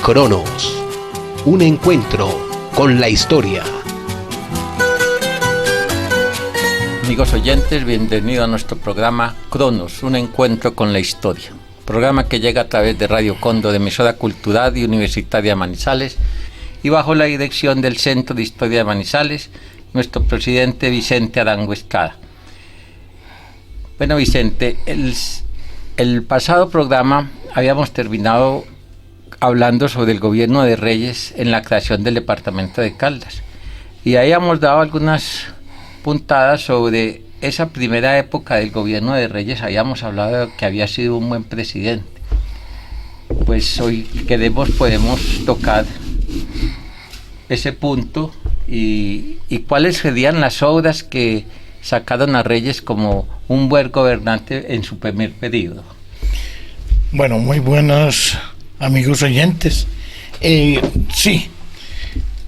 Cronos, un encuentro con la historia. Amigos oyentes, bienvenidos a nuestro programa Cronos, un encuentro con la historia. Programa que llega a través de Radio Cóndor, de emisora cultural y universitaria de Manizales, y bajo la dirección del Centro de Historia de Manizales, nuestro presidente Vicente Arango Estrada. Bueno, Vicente, el pasado programa habíamos terminado hablando sobre el gobierno de Reyes en la creación del departamento de Caldas, y ahí hemos dado algunas puntadas sobre esa primera época del gobierno de Reyes. Habíamos hablado de que había sido un buen presidente. Pues hoy podemos tocar ese punto y cuáles serían las obras que sacaron a Reyes como un buen gobernante en su primer periodo. Bueno, muy buenos amigos oyentes. Sí,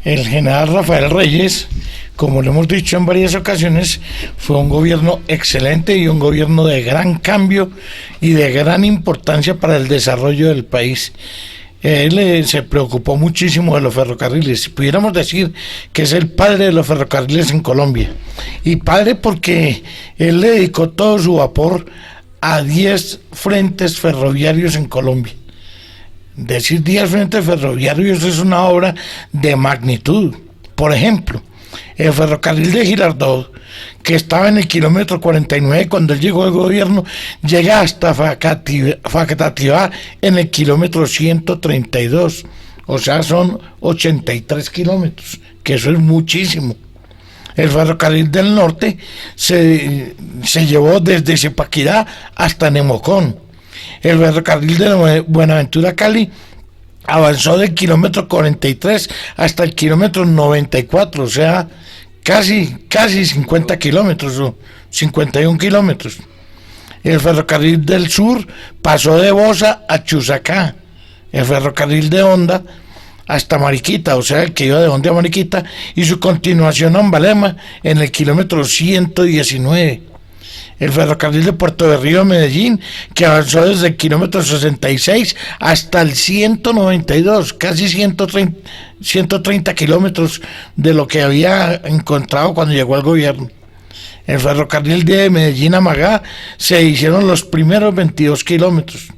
el general Rafael Reyes, como lo hemos dicho en varias ocasiones, fue un gobierno excelente y un gobierno de gran cambio y de gran importancia para el desarrollo del país. Él se preocupó muchísimo de los ferrocarriles. Pudiéramos decir que es el padre de los ferrocarriles en Colombia. Y padre porque él le dedicó todo su vapor a 10 frentes ferroviarios en Colombia. Decir 10 frentes ferroviarios es una obra de magnitud. Por ejemplo, el ferrocarril de Girardot, que estaba en el kilómetro 49 cuando él llegó al gobierno, llega hasta Facatativá en el kilómetro 132, o sea, son 83 kilómetros, que eso es muchísimo. El ferrocarril del norte se llevó desde Zipaquirá hasta Nemocón. El ferrocarril de Buenaventura Cali avanzó del kilómetro 43 hasta el kilómetro 94, o sea, casi 50 kilómetros o 51 kilómetros. El ferrocarril del sur pasó de Bosa a Chusacá. El ferrocarril de Honda hasta Mariquita, o sea, el que iba de Honda a Mariquita, y su continuación a Ambalema en el kilómetro 119. El ferrocarril de Puerto de Río a Medellín, que avanzó desde el kilómetro 66 hasta el 192, casi 130 kilómetros de lo que había encontrado cuando llegó al gobierno. El ferrocarril de Medellín a Magá se hicieron los primeros 22 kilómetros.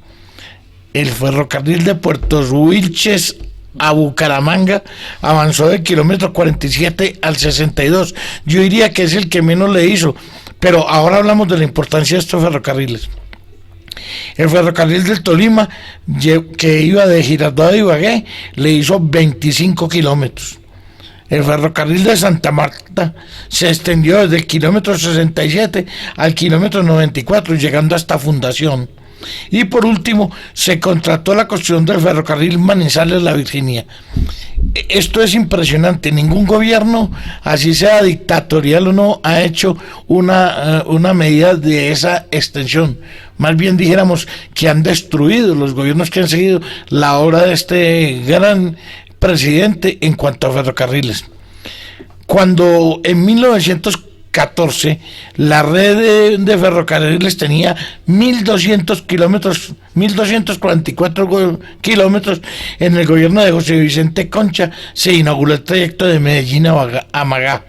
El ferrocarril de Puerto Wilches a Bucaramanga avanzó del kilómetro 47 al 62. Yo diría que es el que menos le hizo, pero ahora hablamos de la importancia de estos ferrocarriles. El ferrocarril del Tolima, que iba de Girardot a Ibagué, le hizo 25 kilómetros. El ferrocarril de Santa Marta se extendió desde el kilómetro 67 al kilómetro 94, llegando hasta Fundación. Y por último, se contrató la construcción del ferrocarril Manizales-La Virginia. Esto es impresionante. Ningún gobierno, así sea dictatorial o no, ha hecho una medida de esa extensión. Más bien dijéramos que han destruido los gobiernos que han seguido la obra de este gran presidente en cuanto a ferrocarriles. Cuando en 1914 la red de ferrocarriles tenía 1.200 kilómetros, 1.244 kilómetros, en el gobierno de José Vicente Concha se inauguró el trayecto de Medellín a Magá.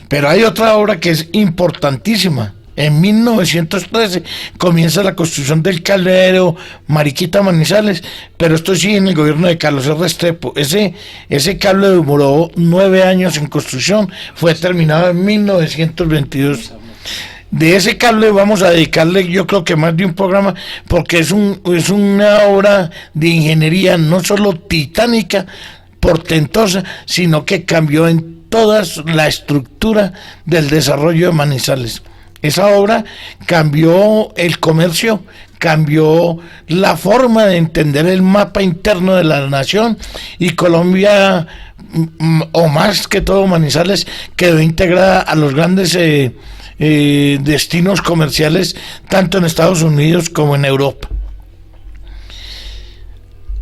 Pero hay otra obra que es importantísima. En 1913 comienza la construcción del calero Mariquita-Manizales, pero esto sí en el gobierno de Carlos R. Restrepo. Ese cable demoró 9 años en construcción, fue terminado en 1922. De ese cable vamos a dedicarle, yo creo que más de un programa, porque es una obra de ingeniería no solo titánica, portentosa, sino que cambió en toda la estructura del desarrollo de Manizales. Esa obra cambió el comercio, cambió la forma de entender el mapa interno de la nación, y Colombia, o más que todo Manizales, quedó integrada a los grandes destinos comerciales, tanto en Estados Unidos como en Europa.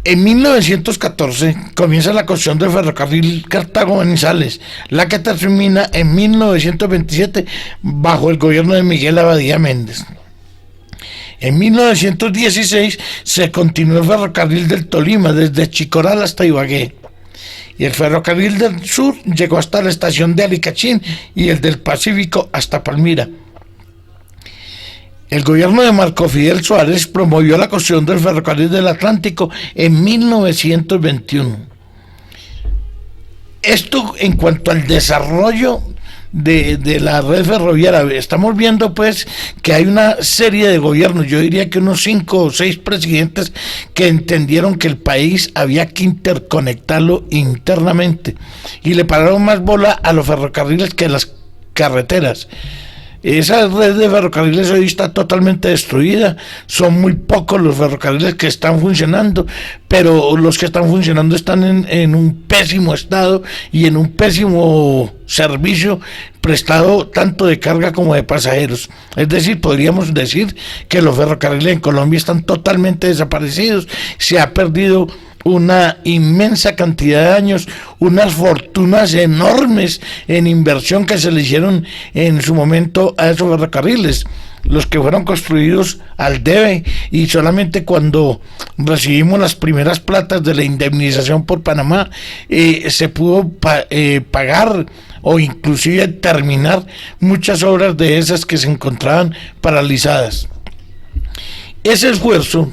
En 1914 comienza la construcción del ferrocarril Cartago-Manizales, la que termina en 1927 bajo el gobierno de Miguel Abadía Méndez. En 1916 se continuó el ferrocarril del Tolima desde Chicoral hasta Ibagué. Y el ferrocarril del sur llegó hasta la estación de Alicachín y el del Pacífico hasta Palmira. El gobierno de Marco Fidel Suárez promovió la construcción del ferrocarril del Atlántico en 1921. Esto en cuanto al desarrollo de la red ferroviaria. Estamos viendo pues que hay una serie de gobiernos, yo diría que unos 5 o 6 presidentes que entendieron que el país había que interconectarlo internamente y le pararon más bola a los ferrocarriles que a las carreteras. Esa red de ferrocarriles hoy está totalmente destruida, son muy pocos los ferrocarriles que están funcionando, pero los que están funcionando están en un pésimo estado y en un pésimo servicio prestado tanto de carga como de pasajeros. Es decir, podríamos decir que los ferrocarriles en Colombia están totalmente desaparecidos, se ha perdido una inmensa cantidad de años, unas fortunas enormes en inversión que se le hicieron en su momento a esos ferrocarriles, los que fueron construidos al debe, y solamente cuando recibimos las primeras platas de la indemnización por Panamá se pudo pagar o inclusive terminar muchas obras de esas que se encontraban paralizadas. Ese esfuerzo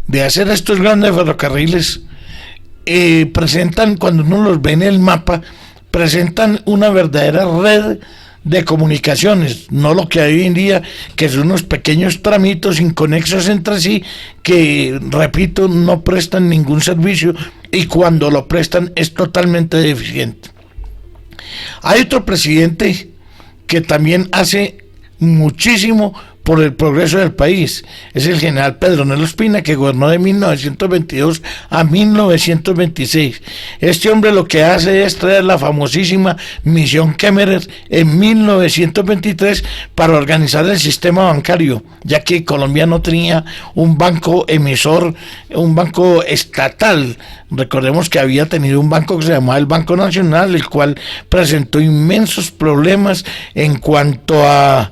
de hacer estos grandes ferrocarriles presentan, cuando uno los ve en el mapa, presentan una verdadera red de comunicaciones, no lo que hay hoy en día, que son unos pequeños tramitos inconexos entre sí, que, repito, no prestan ningún servicio, y cuando lo prestan es totalmente deficiente. Hay otro presidente que también hace muchísimo por el progreso del país, es el general Pedronel Ospina, que gobernó de 1922 a 1926. Este hombre lo que hace es traer la famosísima misión Kemmerer en 1923 para organizar el sistema bancario, ya que Colombia no tenía un banco emisor, un banco estatal. Recordemos que había tenido un banco que se llamaba el Banco Nacional, el cual presentó inmensos problemas en cuanto a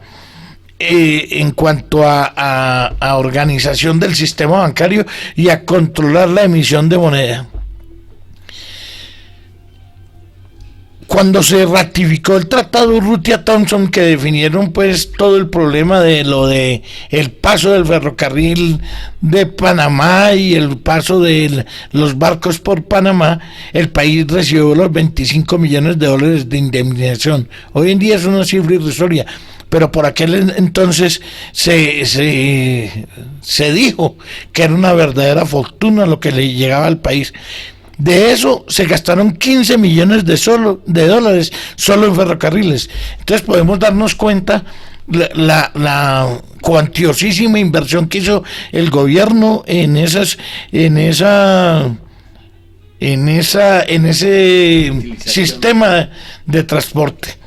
organización del sistema bancario y a controlar la emisión de moneda. Cuando se ratificó el tratado Urrutia-Thompson, que definieron pues todo el problema de lo de el paso del ferrocarril de Panamá y el paso de los barcos por Panamá, el país recibió los $25 millones de indemnización. Hoy en día es una cifra irrisoria, pero por aquel entonces se dijo que era una verdadera fortuna lo que le llegaba al país. De eso se gastaron 15 millones de dólares solo en ferrocarriles. Entonces podemos darnos cuenta la cuantiosísima inversión que hizo el gobierno en ese sistema de transporte.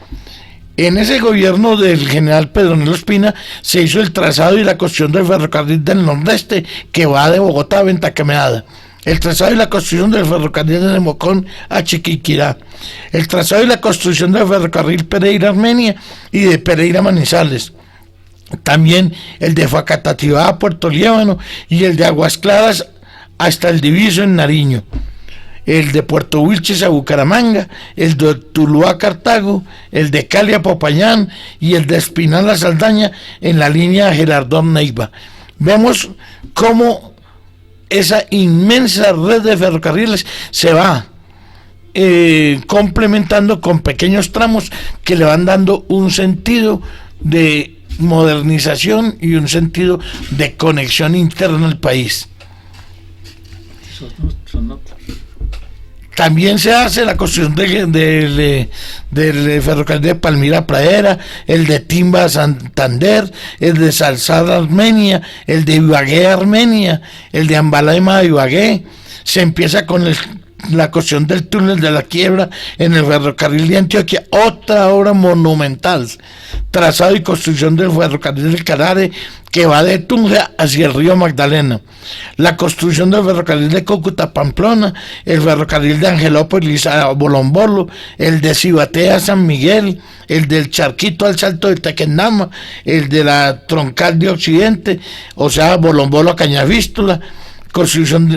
En ese gobierno del general Pedronel Ospina se hizo el trazado y la construcción del ferrocarril del Nordeste, que va de Bogotá a Ventaquemeada. El trazado y la construcción del ferrocarril de Nemocón a Chiquinquirá. El trazado y la construcción del ferrocarril Pereira-Armenia y de Pereira-Manizales. También el de Facatativá a Puerto Líbano y el de Aguas Claras hasta el Diviso en Nariño. El de Puerto Wilches a Bucaramanga, el de Tuluá a Cartago, el de Cali a Popayán y el de Espinal a Saldaña en la línea Gerardón-Neiva. Vemos cómo esa inmensa red de ferrocarriles se va complementando con pequeños tramos que le van dando un sentido de modernización y un sentido de conexión interna al país. También se hace la construcción del ferrocarril de Palmira a Pradera, el de Timba a Santander, el de Salsar a Armenia, el de Ibagué a Armenia, el de Ambalaima a Ibagué. Se empieza con la construcción del túnel de la Quiebra en el ferrocarril de Antioquia, otra obra monumental. Trazado y construcción del ferrocarril del Carare, que va de Tunja hacia el río Magdalena, la construcción del ferrocarril de Cúcuta a Pamplona, el ferrocarril de Angelópolis a Bolombolo, el de Cibaté a San Miguel, el del Charquito al Salto de Tequendama, el de la Troncal de Occidente, o sea, Bolombolo a Cañavístula.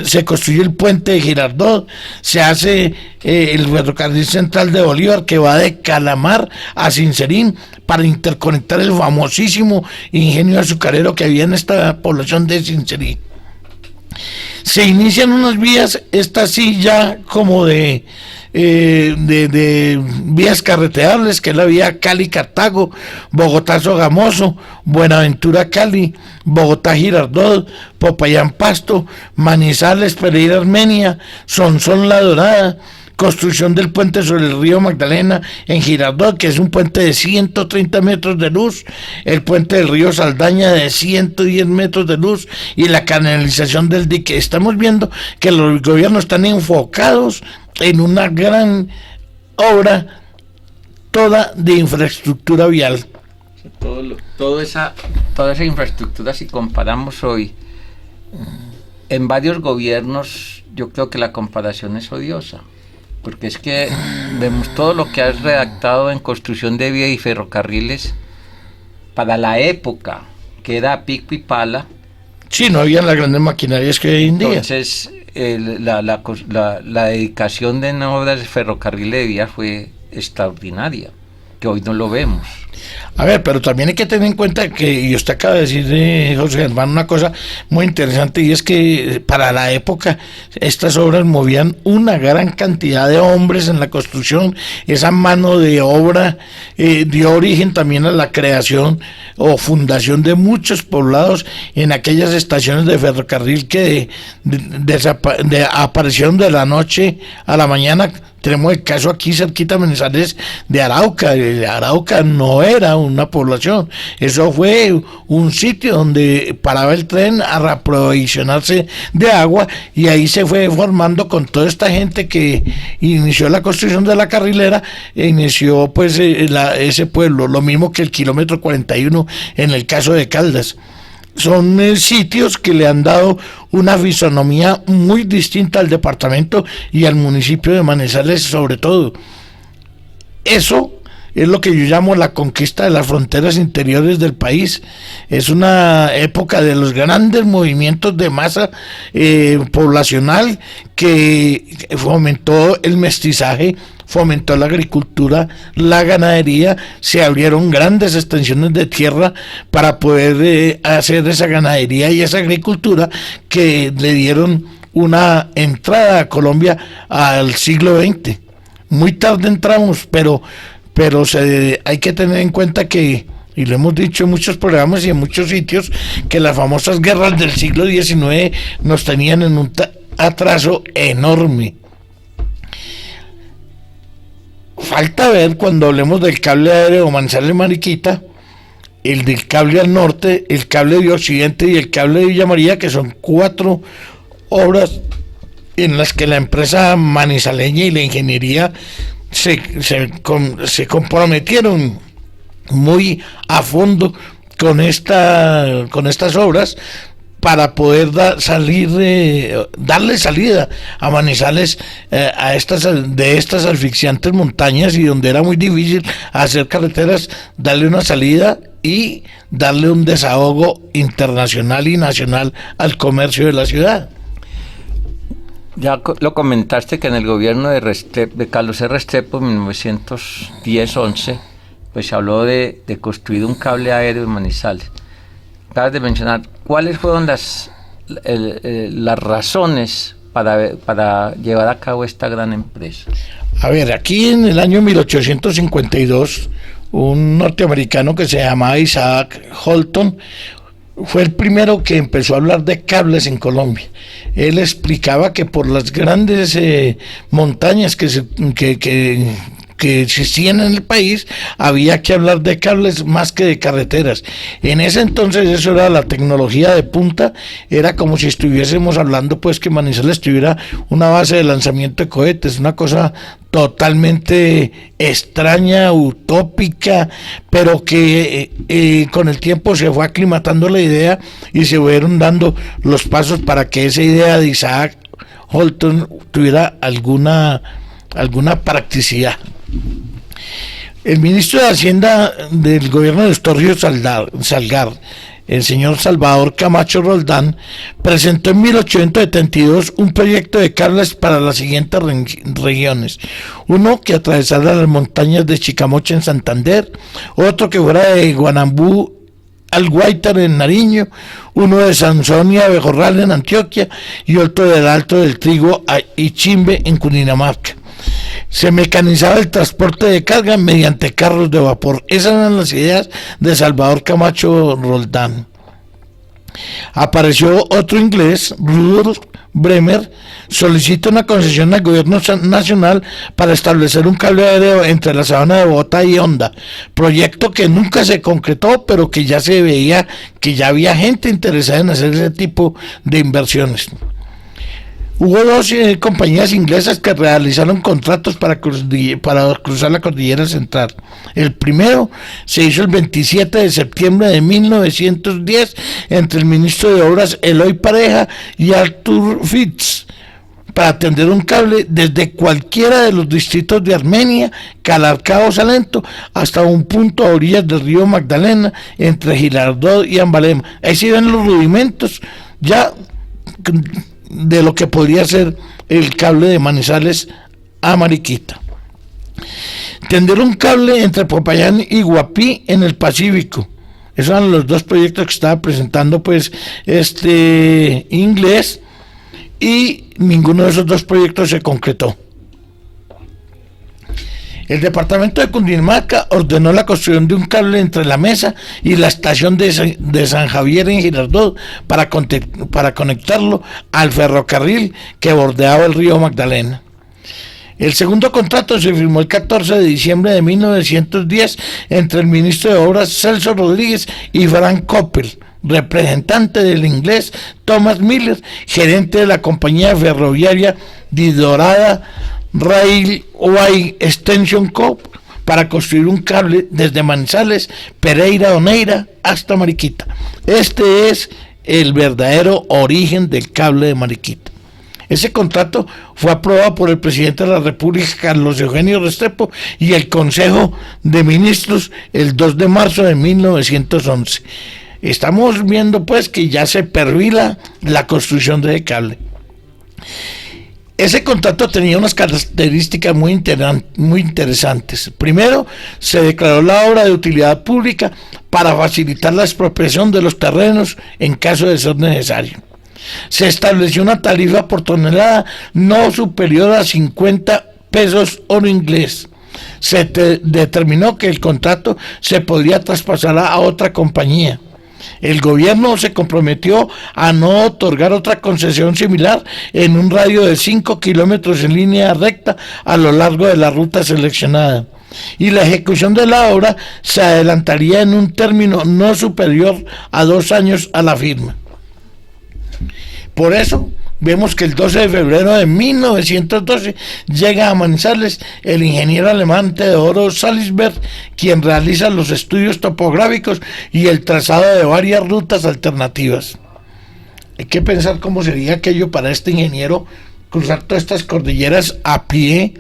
Se construye el puente de Girardot, se hace el ferrocarril central de Bolívar que va de Calamar a Sincerín para interconectar el famosísimo ingenio azucarero que había en esta población de Sincerín. Se inician unas vías, estas sí ya como de vías carreteables, que es la vía Cali-Cartago, Bogotá-Sogamoso, Buenaventura-Cali, Bogotá-Girardot, Popayán-Pasto, Manizales-Pereira-Armenia, Sonsón-La Dorada, construcción del puente sobre el río Magdalena en Girardot, que es un puente de 130 metros de luz, el puente del río Saldaña de 110 metros de luz y la canalización del dique. Estamos viendo que los gobiernos están enfocados en una gran obra toda de infraestructura vial. Toda esa infraestructura, si comparamos hoy en varios gobiernos, yo creo que la comparación es odiosa, porque es que vemos todo lo que has redactado en construcción de vías y ferrocarriles para la época, que era pico y pala. Sí, no habían las grandes maquinarias que hoy en día. Entonces, la dedicación de obras de ferrocarril de vías fue extraordinaria, que hoy no lo vemos. A ver, pero también hay que tener en cuenta que, y usted acaba de decir, José Germán, una cosa muy interesante, y es que para la época estas obras movían una gran cantidad de hombres en la construcción. Esa mano de obra dio origen también a la creación o fundación de muchos poblados en aquellas estaciones de ferrocarril que aparecieron de la noche a la mañana. Tenemos el caso aquí cerquita Manizales de Arauca. Arauca no era una población, eso fue un sitio donde paraba el tren a reaprovisionarse de agua, y ahí se fue formando con toda esta gente que inició la construcción de la carrilera, e inició pues ese pueblo, lo mismo que el kilómetro 41 en el caso de Caldas. Son sitios que le han dado una fisonomía muy distinta al departamento y al municipio de Manizales sobre todo. Eso es lo que yo llamo la conquista de las fronteras interiores del país. Es una época de los grandes movimientos de masa poblacional que fomentó el mestizaje, fomentó la agricultura, la ganadería. Se abrieron grandes extensiones de tierra para poder hacer esa ganadería y esa agricultura que le dieron una entrada a Colombia al siglo XX. Muy tarde entramos, pero hay que tener en cuenta que, y lo hemos dicho en muchos programas y en muchos sitios, que las famosas guerras del siglo XIX nos tenían en un atraso enorme. Falta ver, cuando hablemos del cable aéreo Manizales-Mariquita, el del cable al norte, el cable de Occidente y el cable de Villa María, que son 4 obras en las que la empresa manizaleña y la ingeniería se comprometieron muy a fondo con estas obras para poder darle salida a Manizales de estas asfixiantes montañas, y donde era muy difícil hacer carreteras, darle una salida y darle un desahogo internacional y nacional al comercio de la ciudad. Ya lo comentaste que en el gobierno de Carlos R. Restrepo en 1910-11 pues se habló de construir un cable aéreo en Manizales. Acabas de mencionar, ¿cuáles fueron las razones para llevar a cabo esta gran empresa? A ver, aquí en el año 1852, un norteamericano que se llamaba Isaac Holton fue el primero que empezó a hablar de cables en Colombia. Él explicaba que por las grandes montañas que que existían en el país, había que hablar de cables más que de carreteras. En ese entonces eso era la tecnología de punta, era como si estuviésemos hablando pues que Manizales tuviera una base de lanzamiento de cohetes, una cosa totalmente extraña, utópica, pero que con el tiempo se fue aclimatando la idea y se fueron dando los pasos para que esa idea de Isaac Holton tuviera alguna practicidad. El ministro de Hacienda del gobierno de Estorgio Salgar, el señor Salvador Camacho Roldán, presentó en 1872 un proyecto de cables para las siguientes regiones: uno que atravesara las montañas de Chicamocha en Santander, otro que fuera de Guanambú al Guaytar en Nariño, uno de Sansonia a Bejorral en Antioquia y otro del Alto del Trigo a Ichimbe en Cundinamarca. Se mecanizaba el transporte de carga mediante carros de vapor. Esas eran las ideas de Salvador Camacho Roldán. Apareció otro inglés, Rudolf Bremer, solicita una concesión al gobierno nacional para establecer un cable aéreo entre la sabana de Bogotá y Honda, proyecto que nunca se concretó, pero que ya se veía que ya había gente interesada en hacer ese tipo de inversiones. Hubo dos compañías inglesas que realizaron contratos para cruzar la cordillera central. El primero se hizo el 27 de septiembre de 1910 entre el ministro de Obras Eloy Pareja y Arthur Fitz, para tender un cable desde cualquiera de los distritos de Armenia, Calarcá o Salento, hasta un punto a orillas del río Magdalena, entre Girardot y Ambalema. Ahí se ven los rudimentos ya de lo que podría ser el cable de Manizales a Mariquita. Tender un cable entre Popayán y Guapí en el Pacífico. Esos eran los dos proyectos que estaba presentando pues este inglés, y ninguno de esos dos proyectos se concretó. El departamento de Cundinamarca ordenó la construcción de un cable entre la Mesa y la estación de San Javier en Girardot para conectarlo al ferrocarril que bordeaba el río Magdalena. El segundo contrato se firmó el 14 de diciembre de 1910 entre el ministro de Obras Celso Rodríguez y Frank Coppel, representante del inglés Thomas Miller, gerente de la compañía ferroviaria Didorada Railway Extension Co., para construir un cable desde Manizales, Pereira Oneira hasta Mariquita. Este es el verdadero origen del cable de Mariquita. Ese contrato fue aprobado por el presidente de la República, Carlos Eugenio Restrepo, y el Consejo de Ministros el 2 de marzo de 1911. Estamos viendo pues que ya se perfila la construcción de ese cable. Ese contrato tenía unas características muy interesantes. Primero, se declaró la obra de utilidad pública para facilitar la expropiación de los terrenos en caso de ser necesario. Se estableció una tarifa por tonelada no superior a 50 pesos oro inglés. Se determinó que el contrato se podría traspasar a otra compañía. El gobierno se comprometió a no otorgar otra concesión similar en un radio de 5 kilómetros en línea recta a lo largo de la ruta seleccionada, y la ejecución de la obra se adelantaría en un término no superior a 2 años a la firma. Por eso vemos que el 12 de febrero de 1912 llega a Manizales el ingeniero alemán Theodor Salisberg, quien realiza los estudios topográficos y el trazado de varias rutas alternativas. Hay que pensar cómo sería aquello para este ingeniero cruzar todas estas cordilleras a pie,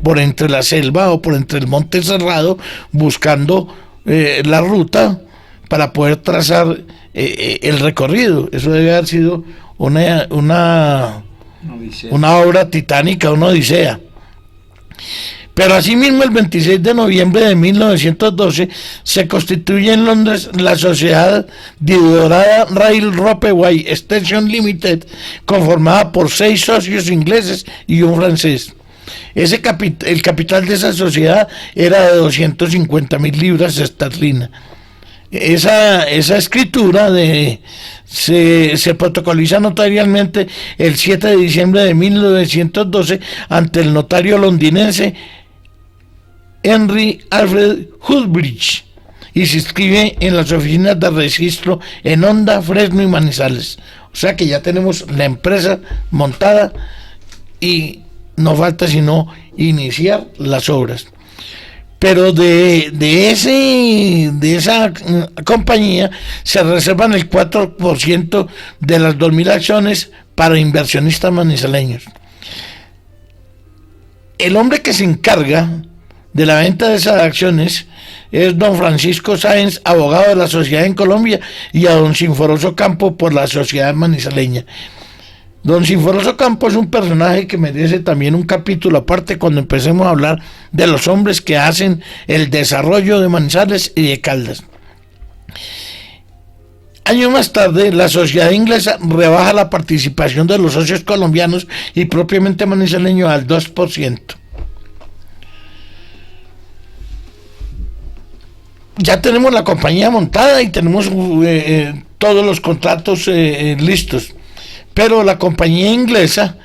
por entre la selva o por entre el monte cerrado, buscando la ruta para poder trazar el recorrido. Eso debe haber sido una obra titánica, una odisea. Pero asimismo, el 26 de noviembre de 1912 se constituye en Londres la sociedad Didorada Railway Extension Limited, conformada por 6 socios ingleses y un francés. El capital de esa sociedad era de 250.000 libras esterlinas. Esa escritura se protocoliza notarialmente el 7 de diciembre de 1912 ante el notario londinense Henry Alfred Woodbridge y se inscribe en las oficinas de registro en Honda, Fresno y Manizales. O sea que ya tenemos la empresa montada y no falta sino iniciar las obras. Pero de esa compañía se reservan el 4% de las 2.000 acciones para inversionistas manizaleños. El hombre que se encarga de la venta de esas acciones es don Francisco Sáenz, abogado de la sociedad en Colombia, y a don Sinforoso Campo por la sociedad manizaleña. Don Sinforoso Campo es un personaje que merece también un capítulo aparte cuando empecemos a hablar de los hombres que hacen el desarrollo de Manizales y de Caldas. Años más tarde, la sociedad inglesa rebaja la participación de los socios colombianos y propiamente manizaleño al 2%. Ya tenemos la compañía montada y tenemos todos los contratos listos. Pero la compañía inglesa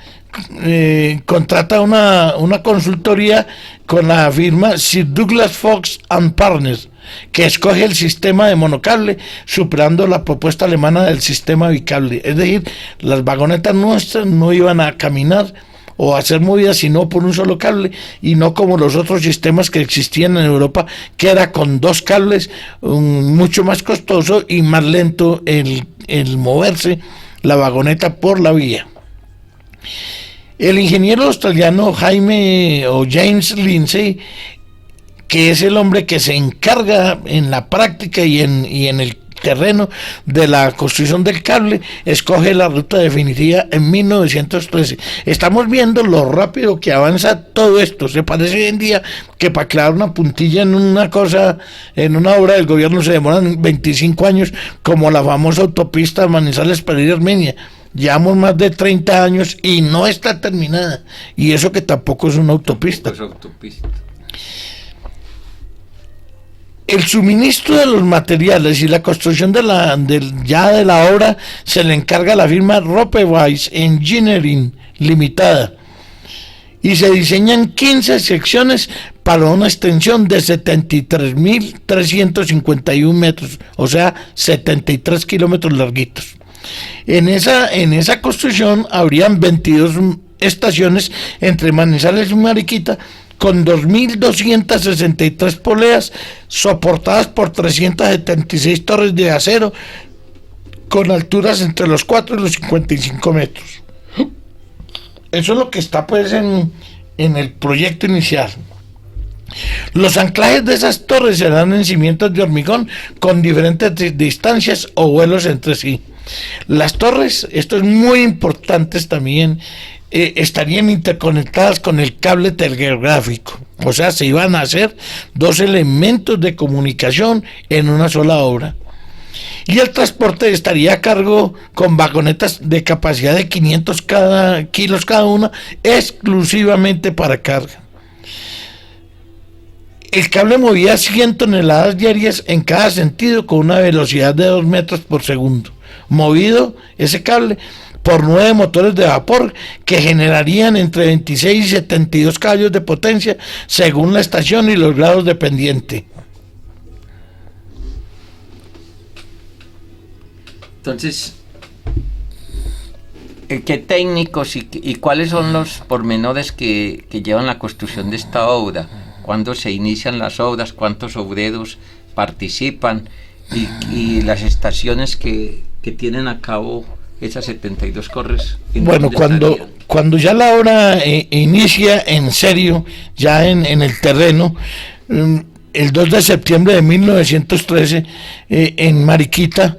contrata una consultoría con la firma Sir Douglas Fox and Partners, que escoge el sistema de monocable, superando la propuesta alemana del sistema bicable. Es decir, las vagonetas nuestras no iban a caminar o a ser movidas sino por un solo cable, y no como los otros sistemas que existían en Europa, que era con 2 cables, mucho más costoso y más lento el moverse la vagoneta por la vía. El ingeniero australiano James Lindsay, que es el hombre que se encarga en la práctica y en el terreno de la construcción del cable, escoge la ruta definitiva en 1913. Estamos viendo lo rápido que avanza todo esto. Se parece hoy en día que para clavar una puntilla en una cosa, en una obra del gobierno, se demoran 25 años, como la famosa autopista Manizales-Pereira-Armenia. Llevamos más de 30 años y no está terminada, y eso que tampoco es una autopista. El suministro de los materiales y la construcción de la obra se le encarga a la firma Ropewise Engineering Limitada, y se diseñan 15 secciones para una extensión de 73.351 metros, o sea, 73 kilómetros larguitos. En esa construcción habrían 22 estaciones entre Manizales y Mariquita, con 2.263 poleas soportadas por 376 torres de acero con alturas entre los 4 y los 55 metros. Eso es lo que está pues en el proyecto inicial. Los anclajes de esas torres serán en cimientos de hormigón con diferentes distancias o vuelos entre sí. Las torres, esto es muy importante también, estarían interconectadas con el cable telegráfico, o sea, se iban a hacer 2 elementos de comunicación en una sola obra. Y el transporte estaría a cargo con vagonetas de capacidad de 500 kilos cada una, exclusivamente para carga. El cable movía 100 toneladas diarias en cada sentido con una velocidad de 2 metros por segundo. Movido ese cable por 9 motores de vapor que generarían entre 26 y 72 caballos de potencia según la estación y los grados de pendiente. Entonces, ¿qué técnicos y cuáles son los pormenores que llevan la construcción de esta obra? ¿Cuándo se inician las obras? ¿Cuántos obreros participan? Y las estaciones que tienen a cabo esas 72 corres. Bueno, cuando ya la obra inicia en serio, ya en el terreno, el 2 de septiembre de 1913, en Mariquita,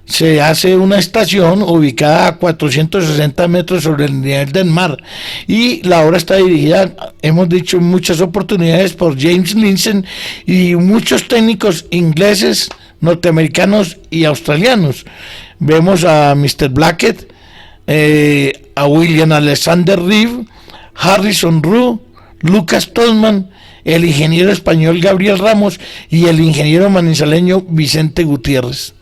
se hace una estación ubicada a 460 metros sobre el nivel del mar, y la obra está dirigida, hemos dicho en muchas oportunidades, por James Lindsay y muchos técnicos ingleses, norteamericanos y australianos. Vemos a Mr. Blackett, a William Alexander Reeve, Harrison Rue, Lucas Tolman, el ingeniero español Gabriel Ramos y el ingeniero manizaleño Vicente Gutiérrez.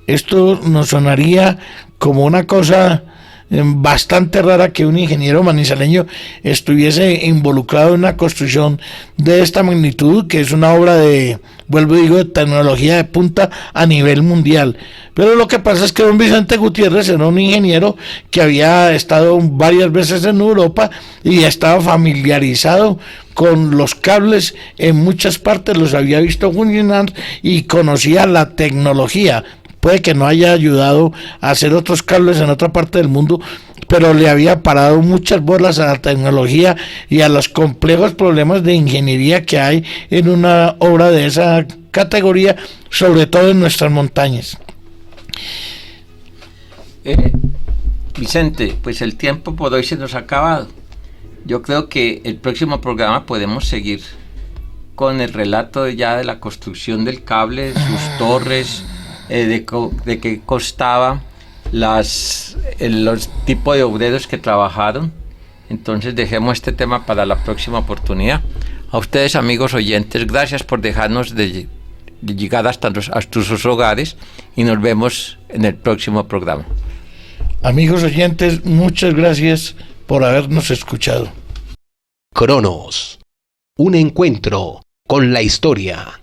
Esto nos sonaría como una cosa bastante rara que un ingeniero manizaleño estuviese involucrado en una construcción de esta magnitud, que es una obra de, vuelvo y digo, de tecnología de punta a nivel mundial. Pero lo que pasa es que don Vicente Gutiérrez era un ingeniero que había estado varias veces en Europa y estaba familiarizado con los cables en muchas partes, los había visto funcionar y conocía la tecnología. Puede que no haya ayudado a hacer otros cables en otra parte del mundo, pero le había parado muchas bolas a la tecnología y a los complejos problemas de ingeniería que hay en una obra de esa categoría, sobre todo en nuestras montañas. Vicente, pues el tiempo por hoy se nos ha acabado. Yo creo que el próximo programa podemos seguir con el relato ya de la construcción del cable, sus torres, de qué costaba, los tipos de obreros que trabajaron. Entonces dejemos este tema para la próxima oportunidad. A ustedes, amigos oyentes, gracias por dejarnos de llegar hasta sus hogares y nos vemos en el próximo programa. Amigos oyentes, muchas gracias por habernos escuchado. Cronos, un encuentro con la historia.